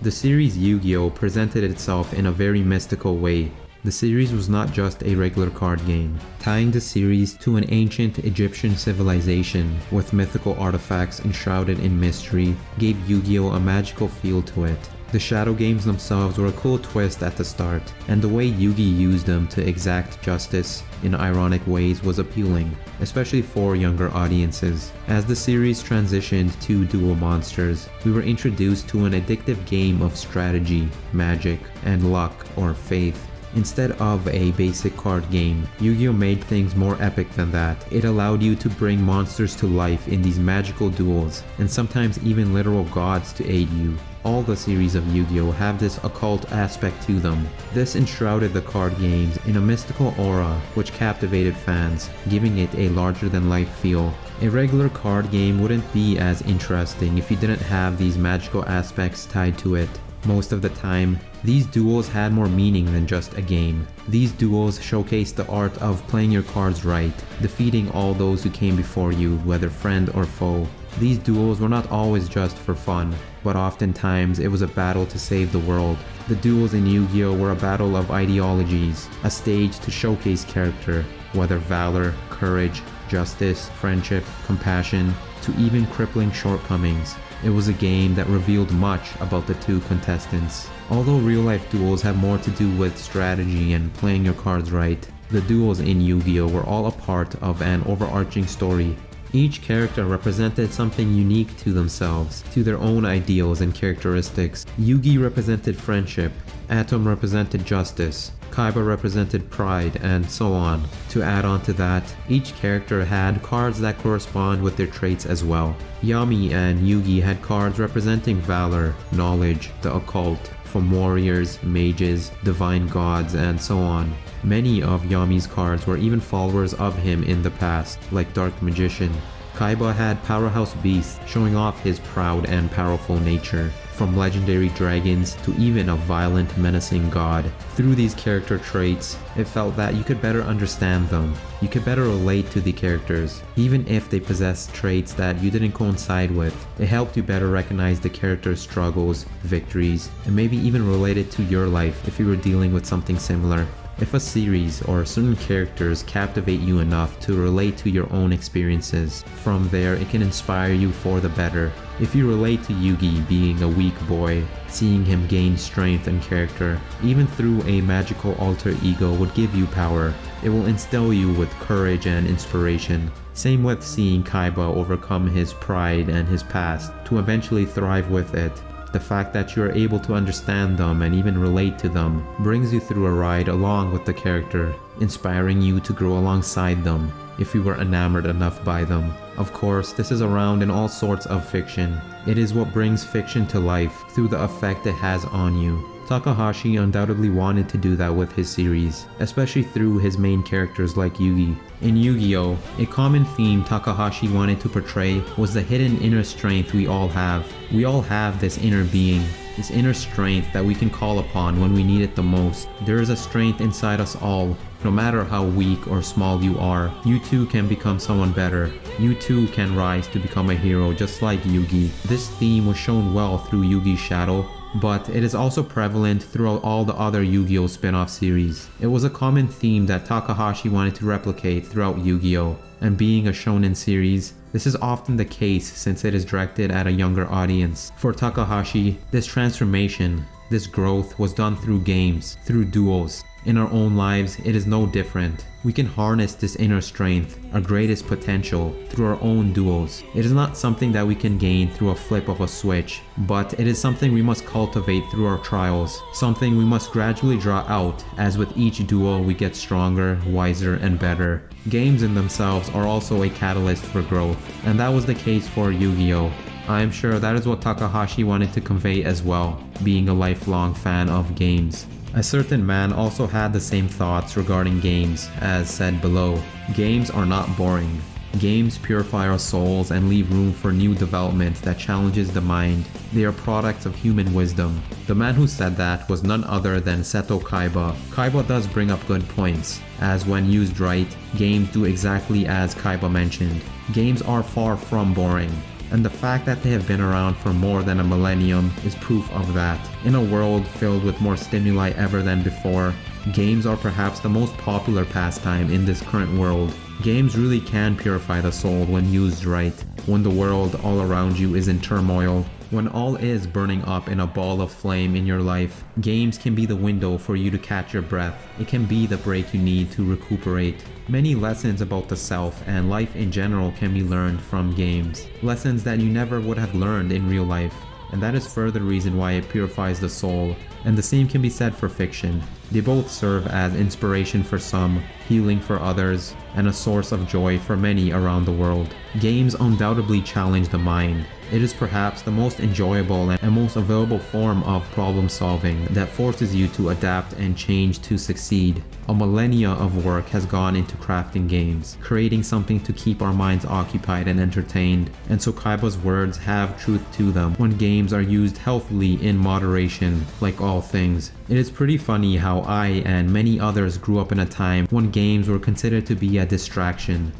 The series Yu-Gi-Oh presented itself in a very mystical way. The series was not just a regular card game. Tying the series to an ancient Egyptian civilization with mythical artifacts enshrouded in mystery gave Yu-Gi-Oh a magical feel to it. The shadow games themselves were a cool twist at the start, and the way Yugi used them to exact justice in ironic ways was appealing, especially for younger audiences. As the series transitioned to dual monsters, we were introduced to an addictive game of strategy, magic, and luck or faith. Instead of a basic card game, Yu-Gi-Oh made things more epic than that. It allowed you to bring monsters to life in these magical duels, and sometimes even literal gods to aid you. All the series of Yu-Gi-Oh have this occult aspect to them. This enshrouded the card games in a mystical aura which captivated fans, giving it a larger-than-life feel. A regular card game wouldn't be as interesting if you didn't have these magical aspects tied to it. Most of the time, these duels had more meaning than just a game. These duels showcased the art of playing your cards right, defeating all those who came before you, whether friend or foe. These duels were not always just for fun, but oftentimes it was a battle to save the world. The duels in Yu-Gi-Oh were a battle of ideologies, a stage to showcase character, whether valor, courage, justice, friendship, compassion, to even crippling shortcomings. It was a game that revealed much about the two contestants. Although real-life duels have more to do with strategy and playing your cards right, the duels in Yu-Gi-Oh were all a part of an overarching story. Each character represented something unique to themselves, to their own ideals and characteristics. Yugi represented friendship, Atem represented justice, Kaiba represented pride, and so on. To add on to that, each character had cards that correspond with their traits as well. Yami and Yugi had cards representing valor, knowledge, the occult, from warriors, mages, divine gods, and so on. Many of Yami's cards were even followers of him in the past, like Dark Magician. Kaiba had powerhouse beasts showing off his proud and powerful nature, from legendary dragons to even a violent, menacing god. Through these character traits, it felt that you could better understand them. You could better relate to the characters, even if they possessed traits that you didn't coincide with. It helped you better recognize the character's struggles, victories, and maybe even relate it to your life if you were dealing with something similar. If a series or certain characters captivate you enough to relate to your own experiences, from there it can inspire you for the better. If you relate to Yugi being a weak boy, seeing him gain strength and character, even through a magical alter ego would give you power. It will instill you with courage and inspiration. Same with seeing Kaiba overcome his pride and his past to eventually thrive with it. The fact that you are able to understand them and even relate to them brings you through a ride along with the character, inspiring you to grow alongside them if you were enamored enough by them. Of course, this is around in all sorts of fiction. It is what brings fiction to life through the effect it has on you. Takahashi undoubtedly wanted to do that with his series, especially through his main characters like Yugi. In Yu-Gi-Oh, a common theme Takahashi wanted to portray was the hidden inner strength we all have. We all have this inner being, this inner strength that we can call upon when we need it the most. There is a strength inside us all. No matter how weak or small you are, you too can become someone better. You too can rise to become a hero just like Yugi. This theme was shown well through Yugi's shadow, but it is also prevalent throughout all the other Yu-Gi-Oh spin-off series. It was a common theme that Takahashi wanted to replicate throughout Yu-Gi-Oh, and being a shonen series, this is often the case since it is directed at a younger audience. For Takahashi, this transformation, this growth was done through games, through duels. In our own lives, it is no different. We can harness this inner strength, our greatest potential, through our own duels. It is not something that we can gain through a flip of a switch, but it is something we must cultivate through our trials, something we must gradually draw out as with each duel we get stronger, wiser, and better. Games in themselves are also a catalyst for growth, and that was the case for Yu-Gi-Oh! I am sure that is what Takahashi wanted to convey as well, being a lifelong fan of games. A certain man also had the same thoughts regarding games, as said below. Games are not boring. Games purify our souls and leave room for new development that challenges the mind. They are products of human wisdom. The man who said that was none other than Seto Kaiba. Kaiba does bring up good points, as when used right, games do exactly as Kaiba mentioned. Games are far from boring. and the fact that they have been around for more than a millennium is proof of that. In a world filled with more stimuli ever than before, games are perhaps the most popular pastime in this current world. Games really can purify the soul when used right. When the world all around you is in turmoil, when all is burning up in a ball of flame in your life, games can be the window for you to catch your breath. It can be the break you need to recuperate. Many lessons about the self and life in general can be learned from games. Lessons that you never would have learned in real life. And that is further reason why it purifies the soul. And the same can be said for fiction. They both serve as inspiration for some, healing for others, and a source of joy for many around the world. Games undoubtedly challenge the mind. It is perhaps the most enjoyable and most available form of problem solving that forces you to adapt and change to succeed. A millennia of work has gone into crafting games, creating something to keep our minds occupied and entertained, and so Kaiba's words have truth to them when games are used healthily in moderation, like all things. It is pretty funny how I and many others grew up in a time when games were considered to be a distraction.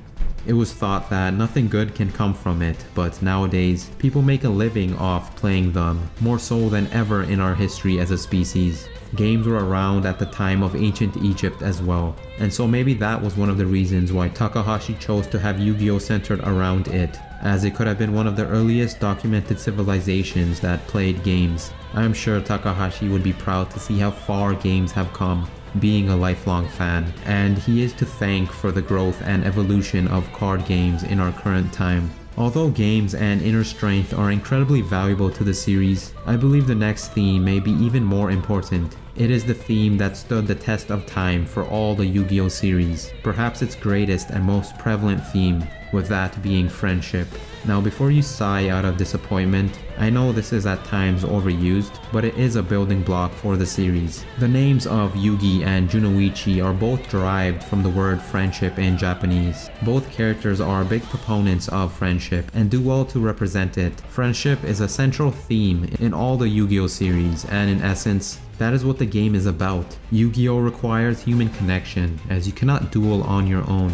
It was thought that nothing good can come from it, but nowadays, people make a living off playing them, more so than ever in our history as a species. Games were around at the time of ancient Egypt as well, and so maybe that was one of the reasons why Takahashi chose to have Yu-Gi-Oh centered around it, as it could have been one of the earliest documented civilizations that played games. I am sure Takahashi would be proud to see how far games have come, being a lifelong fan, and he is to thank for the growth and evolution of card games in our current time. Although games and inner strength are incredibly valuable to the series, I believe the next theme may be even more important. It is the theme that stood the test of time for all the Yu-Gi-Oh series, perhaps its greatest and most prevalent theme, with that being friendship. Now before you sigh out of disappointment, I know this is at times overused, but it is a building block for the series. The names of Yugi and Junoichi are both derived from the word friendship in Japanese. Both characters are big proponents of friendship and do well to represent it. Friendship is a central theme in all the Yu-Gi-Oh series, and in essence, that is what the game is about. Yu-Gi-Oh requires human connection, as you cannot duel on your own.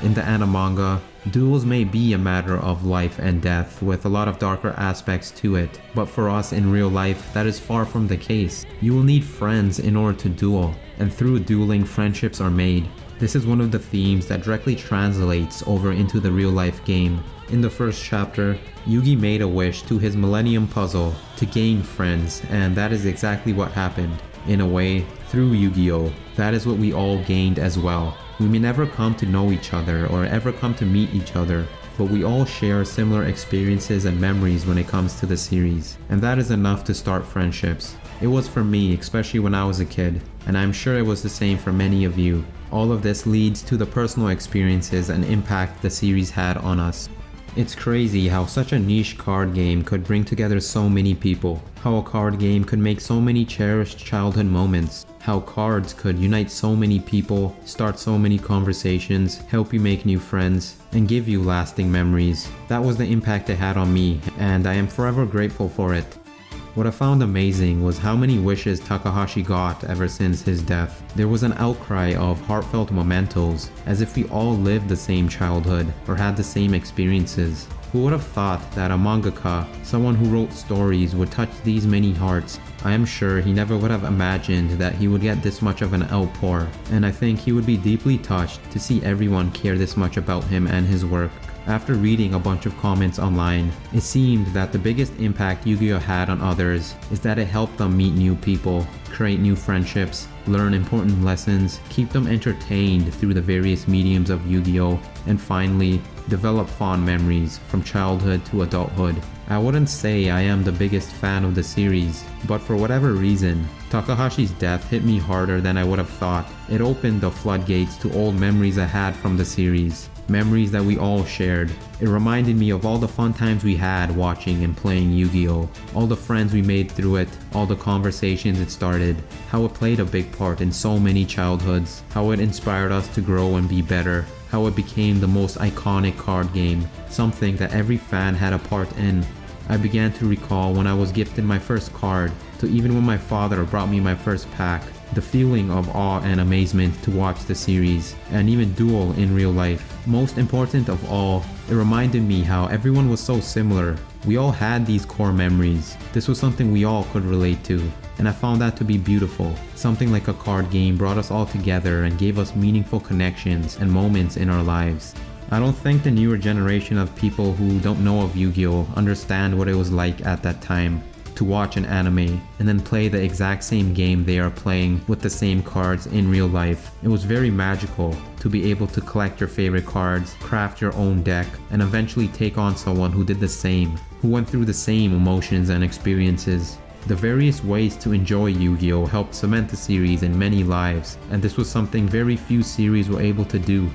In the anime manga, duels may be a matter of life and death with a lot of darker aspects to it, but for us in real life, that is far from the case. You will need friends in order to duel, and through dueling, friendships are made. This is one of the themes that directly translates over into the real life game. In the first chapter, Yugi made a wish to his Millennium Puzzle to gain friends, and that is exactly what happened. In a way, through Yu-Gi-Oh, that is what we all gained as well. We may never come to know each other or ever come to meet each other, but we all share similar experiences and memories when it comes to the series, and that is enough to start friendships. It was for me, especially when I was a kid, and I'm sure it was the same for many of you. All of this leads to the personal experiences and impact the series had on us. It's crazy how such a niche card game could bring together so many people, how a card game could make so many cherished childhood moments, how cards could unite so many people, start so many conversations, help you make new friends, and give you lasting memories. That was the impact it had on me, and I am forever grateful for it. What I found amazing was how many wishes Takahashi got ever since his death. There was an outcry of heartfelt mementos, as if we all lived the same childhood or had the same experiences. Who would have thought that a mangaka, someone who wrote stories, would touch these many hearts? I am sure he never would have imagined that he would get this much of an outpour, and I think he would be deeply touched to see everyone care this much about him and his work. After reading a bunch of comments online, it seemed that the biggest impact Yu-Gi-Oh had on others is that it helped them meet new people, create new friendships, learn important lessons, keep them entertained through the various mediums of Yu-Gi-Oh, and finally, develop fond memories from childhood to adulthood. I wouldn't say I am the biggest fan of the series, but for whatever reason, Takahashi's death hit me harder than I would have thought. It opened the floodgates to old memories I had from the series. Memories that we all shared. It reminded me of all the fun times we had watching and playing Yu-Gi-Oh, all the friends we made through it, all the conversations it started, how it played a big part in so many childhoods, how it inspired us to grow and be better, how it became the most iconic card game, something that every fan had a part in. I began to recall when I was gifted my first card, to even when my father brought me my first pack, the feeling of awe and amazement to watch the series, and even duel in real life. Most important of all, it reminded me how everyone was so similar. We all had these core memories. This was something we all could relate to, and I found that to be beautiful. Something like a card game brought us all together and gave us meaningful connections and moments in our lives. I don't think the newer generation of people who don't know of Yu-Gi-Oh understand what it was like at that time to watch an anime and then play the exact same game they are playing with the same cards in real life. It was very magical to be able to collect your favorite cards, craft your own deck, and eventually take on someone who did the same, who went through the same emotions and experiences. The various ways to enjoy Yu-Gi-Oh helped cement the series in many lives, and this was something very few series were able to do.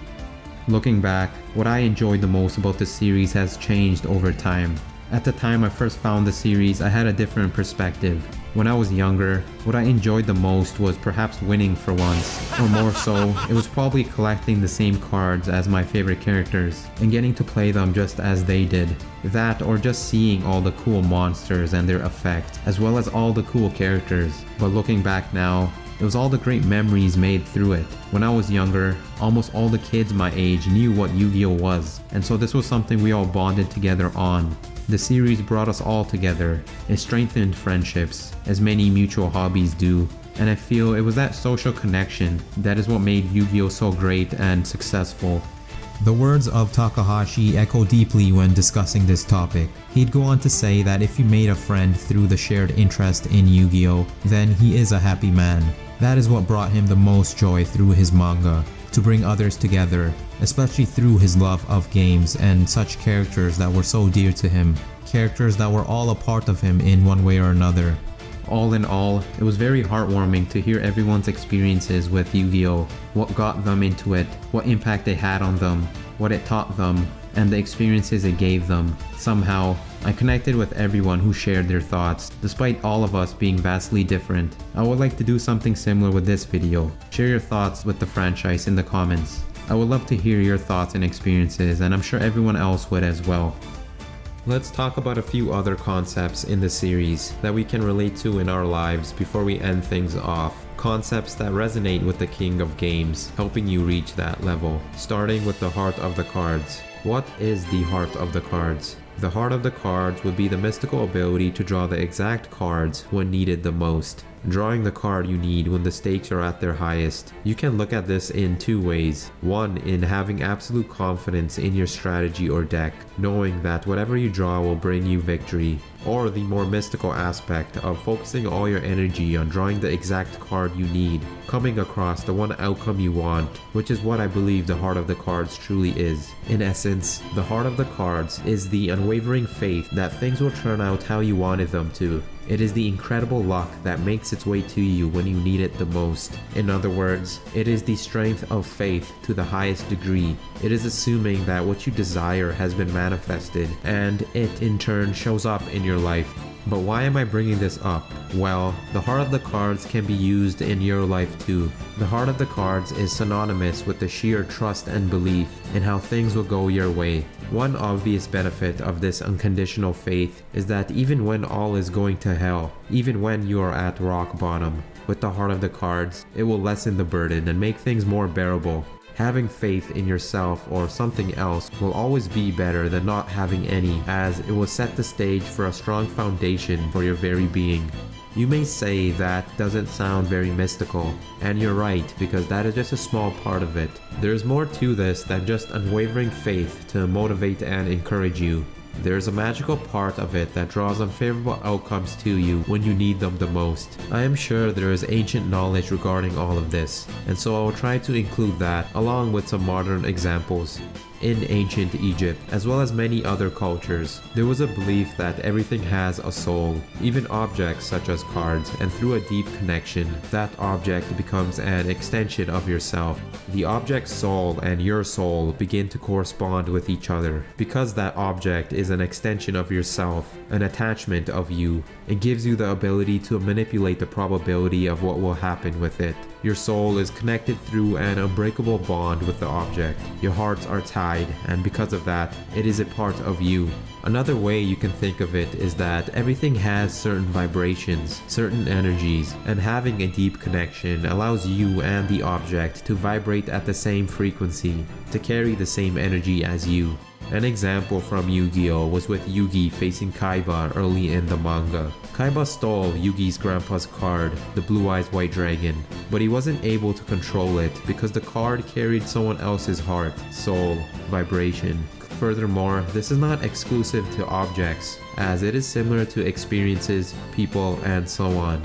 Looking back, what I enjoyed the most about the series has changed over time. At the time I first found the series, I had a different perspective. When I was younger, what I enjoyed the most was perhaps winning for once, or more so, it was probably collecting the same cards as my favorite characters, and getting to play them just as they did. That or just seeing all the cool monsters and their effect, as well as all the cool characters. But looking back now, it was all the great memories made through it. When I was younger, almost all the kids my age knew what Yu-Gi-Oh was, and so this was something we all bonded together on. The series brought us all together. It strengthened friendships, as many mutual hobbies do, and I feel it was that social connection that is what made Yu-Gi-Oh so great and successful. The words of Takahashi echo deeply when discussing this topic. He'd go on to say that if you made a friend through the shared interest in Yu-Gi-Oh, then he is a happy man. That is what brought him the most joy through his manga, to bring others together, especially through his love of games and such characters that were so dear to him, characters that were all a part of him in one way or another. All in all, it was very heartwarming to hear everyone's experiences with Yu-Gi-Oh, what got them into it, what impact it had on them, what it taught them, and the experiences it gave them. Somehow, I connected with everyone who shared their thoughts, despite all of us being vastly different. I would like to do something similar with this video. Share your thoughts with the franchise in the comments. I would love to hear your thoughts and experiences, and I'm sure everyone else would as well. Let's talk about a few other concepts in the series that we can relate to in our lives before we end things off. Concepts that resonate with the king of games, helping you reach that level. Starting with the heart of the cards. What is the heart of the cards? The heart of the cards would be the mystical ability to draw the exact cards when needed the most. Drawing the card you need when the stakes are at their highest. You can look at this in two ways. One, in having absolute confidence in your strategy or deck, knowing that whatever you draw will bring you victory. Or the more mystical aspect of focusing all your energy on drawing the exact card you need, coming across the one outcome you want, which is what I believe the heart of the cards truly is. In essence, the heart of the cards is the unwavering faith that things will turn out how you wanted them to. It is the incredible luck that makes its way to you when you need it the most. In other words, it is the strength of faith to the highest degree. It is assuming that what you desire has been manifested, and it in turn shows up in your life. But why am I bringing this up? Well, the heart of the cards can be used in your life too. The heart of the cards is synonymous with the sheer trust and belief in how things will go your way. One obvious benefit of this unconditional faith is that even when all is going to hell, even when you are at rock bottom, with the heart of the cards, it will lessen the burden and make things more bearable. Having faith in yourself or something else will always be better than not having any, as it will set the stage for a strong foundation for your very being. You may say that doesn't sound very mystical, and you're right, because that is just a small part of it. There's more to this than just unwavering faith to motivate and encourage you. There's a magical part of it that draws unfavorable outcomes to you when you need them the most. I am sure there is ancient knowledge regarding all of this, and so I will try to include that along with some modern examples. In ancient Egypt, as well as many other cultures, there was a belief that everything has a soul, even objects such as cards, and through a deep connection, that object becomes an extension of yourself. The object's soul and your soul begin to correspond with each other. Because that object is an extension of yourself, an attachment of you, it gives you the ability to manipulate the probability of what will happen with it. Your soul is connected through an unbreakable bond with the object. Your hearts are tied, and because of that, it is a part of you. Another way you can think of it is that everything has certain vibrations, certain energies, and having a deep connection allows you and the object to vibrate at the same frequency, to carry the same energy as you. An example from Yu-Gi-Oh was with Yugi facing Kaiba early in the manga. Kaiba stole Yugi's grandpa's card, the Blue Eyes White Dragon, but he wasn't able to control it because the card carried someone else's heart, soul, vibration. Furthermore, this is not exclusive to objects, as it is similar to experiences, people, and so on.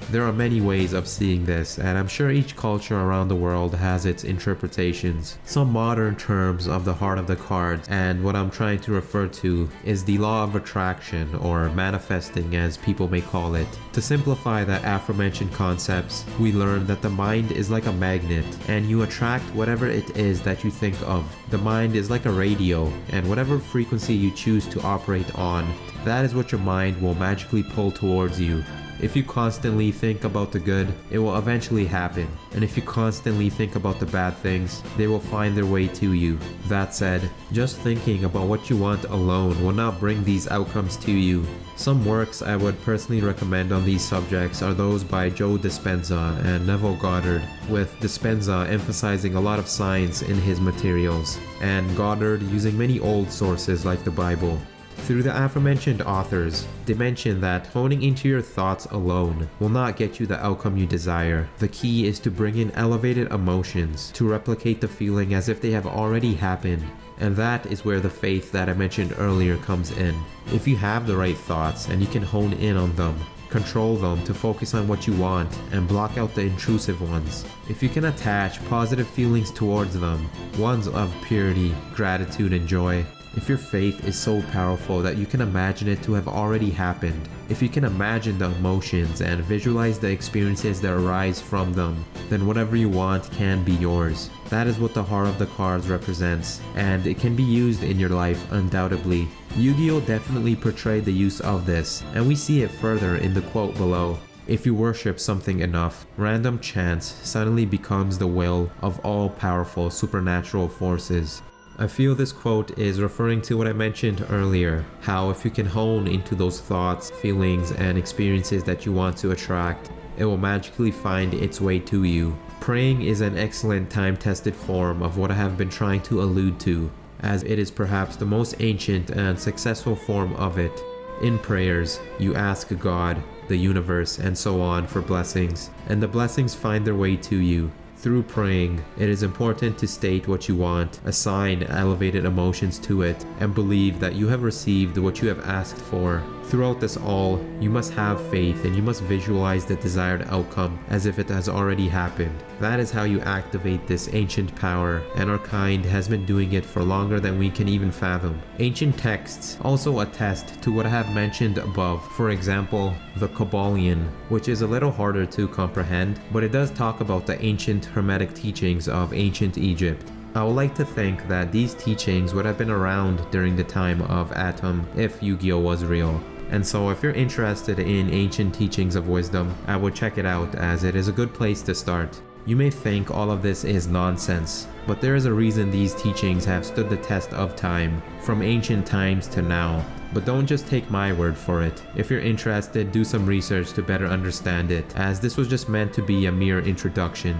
There are many ways of seeing this, and I'm sure each culture around the world has its interpretations. Some modern terms of the heart of the cards, and what I'm trying to refer to, is the law of attraction, or manifesting as people may call it. To simplify the aforementioned concepts, we learn that the mind is like a magnet, and you attract whatever it is that you think of. The mind is like a radio, and whatever frequency you choose to operate on, that is what your mind will magically pull towards you. If you constantly think about the good, it will eventually happen. And if you constantly think about the bad things, they will find their way to you. That said, just thinking about what you want alone will not bring these outcomes to you. Some works I would personally recommend on these subjects are those by Joe Dispenza and Neville Goddard, with Dispenza emphasizing a lot of science in his materials, and Goddard using many old sources like the Bible. Through the aforementioned authors, they mention that honing into your thoughts alone will not get you the outcome you desire. The key is to bring in elevated emotions to replicate the feeling as if they have already happened. And that is where the faith that I mentioned earlier comes in. If you have the right thoughts and you can hone in on them, control them to focus on what you want and block out the intrusive ones. If you can attach positive feelings towards them, ones of purity, gratitude, and joy. If your faith is so powerful that you can imagine it to have already happened, if you can imagine the emotions and visualize the experiences that arise from them, then whatever you want can be yours. That is what the heart of the cards represents, and it can be used in your life undoubtedly. Yu-Gi-Oh definitely portrayed the use of this, and we see it further in the quote below. If you worship something enough, random chance suddenly becomes the will of all powerful supernatural forces. I feel this quote is referring to what I mentioned earlier, how if you can hone into those thoughts, feelings, and experiences that you want to attract, it will magically find its way to you. Praying is an excellent time-tested form of what I have been trying to allude to, as it is perhaps the most ancient and successful form of it. In prayers, you ask God, the universe, and so on for blessings, and the blessings find their way to you. Through praying, it is important to state what you want, assign elevated emotions to it, and believe that you have received what you have asked for. Throughout this all, you must have faith and you must visualize the desired outcome as if it has already happened. That is how you activate this ancient power, and our kind has been doing it for longer than we can even fathom. Ancient texts also attest to what I have mentioned above. For example, the Kabbalion, which is a little harder to comprehend, but it does talk about the ancient Hermetic teachings of ancient Egypt. I would like to think that these teachings would have been around during the time of Atem if Yu-Gi-Oh was real. And so if you're interested in ancient teachings of wisdom, I would check it out as it is a good place to start. You may think all of this is nonsense, but there is a reason these teachings have stood the test of time, from ancient times to now. But don't just take my word for it. If you're interested, do some research to better understand it, as this was just meant to be a mere introduction.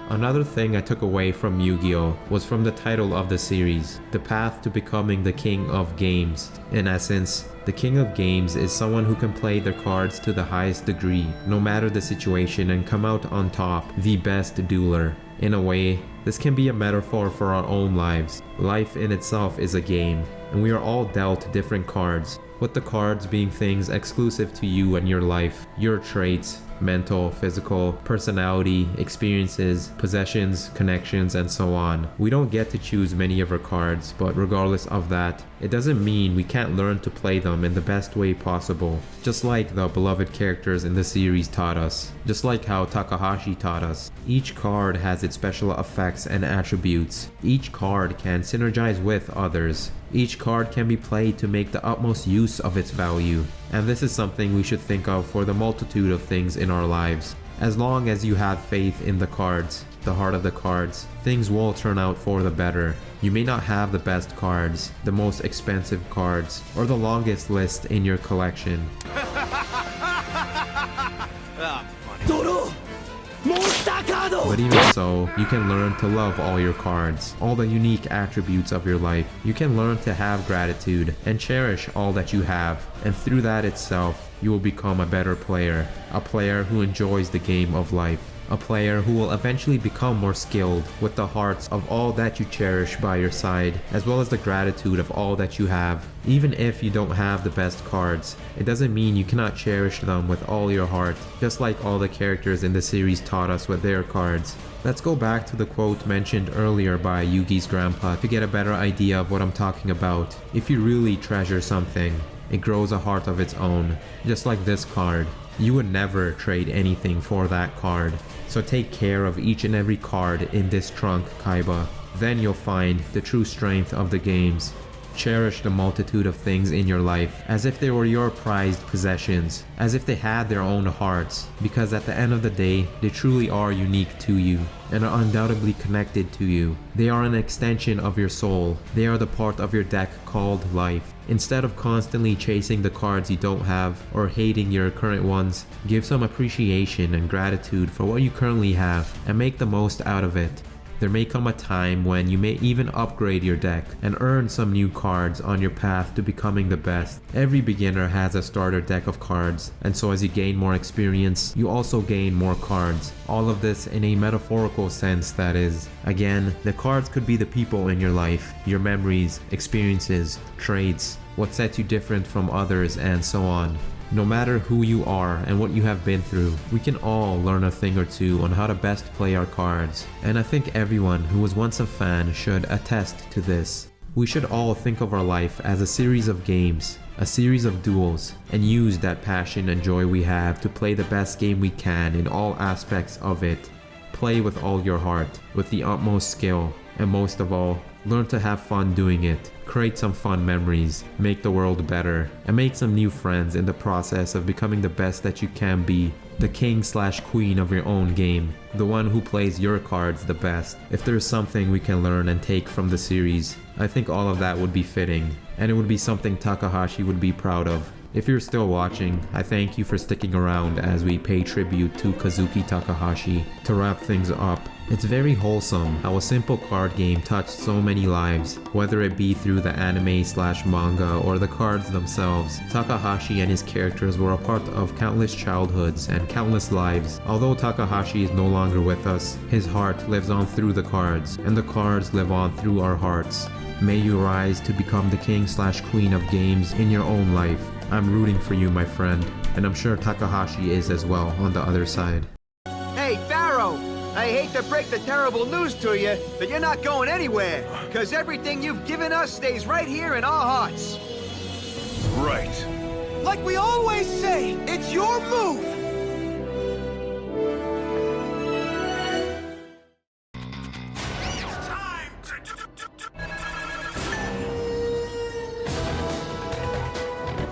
Another thing I took away from Yu-Gi-Oh was from the title of the series, The Path to Becoming the King of Games. In essence, the King of Games is someone who can play their cards to the highest degree, no matter the situation, and come out on top, the best dueler. In a way, this can be a metaphor for our own lives. Life in itself is a game, and we are all dealt different cards, with the cards being things exclusive to you and your life, your traits, mental, physical, personality, experiences, possessions, connections, and so on. We don't get to choose many of our cards, but regardless of that, it doesn't mean we can't learn to play them in the best way possible. Just like the beloved characters in the series taught us. Just like how Takahashi taught us. Each card has its special effects and attributes. Each card can synergize with others. Each card can be played to make the utmost use of its value. And this is something we should think of for the multitude of things in our lives. As long as you have faith in the cards, the heart of the cards, things will turn out for the better. You may not have the best cards, the most expensive cards, or the longest list in your collection. But even so, you can learn to love all your cards, all the unique attributes of your life. You can learn to have gratitude and cherish all that you have, and through that itself, you will become a better player, a player who enjoys the game of life. A player who will eventually become more skilled with the hearts of all that you cherish by your side, as well as the gratitude of all that you have. Even if you don't have the best cards, it doesn't mean you cannot cherish them with all your heart, just like all the characters in the series taught us with their cards. Let's go back to the quote mentioned earlier by Yugi's grandpa to get a better idea of what I'm talking about. If you really treasure something, it grows a heart of its own, just like this card. You would never trade anything for that card. So take care of each and every card in this trunk, Kaiba. Then you'll find the true strength of the games. Cherish the multitude of things in your life as if they were your prized possessions, as if they had their own hearts, because at the end of the day, they truly are unique to you and are undoubtedly connected to you. They are an extension of your soul. They are the part of your deck called life. Instead of constantly chasing the cards you don't have or hating your current ones, give some appreciation and gratitude for what you currently have and make the most out of it. There may come a time when you may even upgrade your deck and earn some new cards on your path to becoming the best. Every beginner has a starter deck of cards, and so as you gain more experience, you also gain more cards. All of this in a metaphorical sense, that is. Again, the cards could be the people in your life, your memories, experiences, traits, what sets you different from others, and so on. No matter who you are and what you have been through, we can all learn a thing or two on how to best play our cards. And I think everyone who was once a fan should attest to this. We should all think of our life as a series of games, a series of duels, and use that passion and joy we have to play the best game we can in all aspects of it. Play with all your heart, with the utmost skill, and most of all, learn to have fun doing it. Create some fun memories, make the world better, and make some new friends in the process of becoming the best that you can be. The king/queen of your own game, the one who plays your cards the best. If there's something we can learn and take from the series, I think all of that would be fitting, and it would be something Takahashi would be proud of. If you're still watching, I thank you for sticking around as we pay tribute to Kazuki Takahashi. To wrap things up, it's very wholesome how a simple card game touched so many lives, whether it be through the anime/manga or the cards themselves. Takahashi and his characters were a part of countless childhoods and countless lives. Although Takahashi is no longer with us, his heart lives on through the cards, and the cards live on through our hearts. May you rise to become the king/queen of games in your own life. I'm rooting for you, my friend, and I'm sure Takahashi is as well on the other side. Hey, Pharaoh! I hate to break the terrible news to you, but you're not going anywhere, because everything you've given us stays right here in our hearts. Right. Like we always say, it's your move!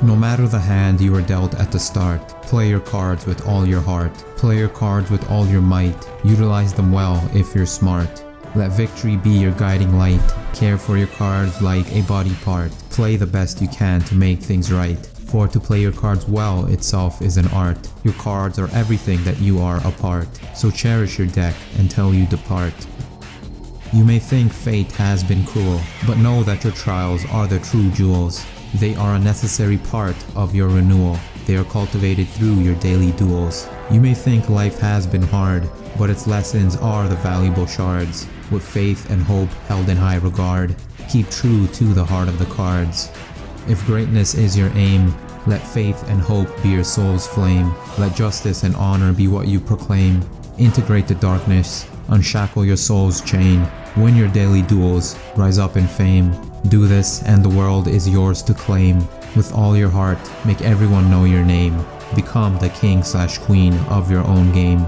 No matter the hand you were dealt at the start, play your cards with all your heart. Play your cards with all your might. Utilize them well if you're smart. Let victory be your guiding light. Care for your cards like a body part. Play the best you can to make things right. For to play your cards well itself is an art. Your cards are everything that you are a part. So cherish your deck until you depart. You may think fate has been cruel, but know that your trials are the true jewels. They are a necessary part of your renewal. They are cultivated through your daily duels. You may think life has been hard, but its lessons are the valuable shards. With faith and hope held in high regard, keep true to the heart of the cards. If greatness is your aim, let faith and hope be your soul's flame. Let justice and honor be what you proclaim. Integrate the darkness, unshackle your soul's chain. Win your daily duels, rise up in fame. Do this and the world is yours to claim. With all your heart, make everyone know your name. Become the king/queen of your own game.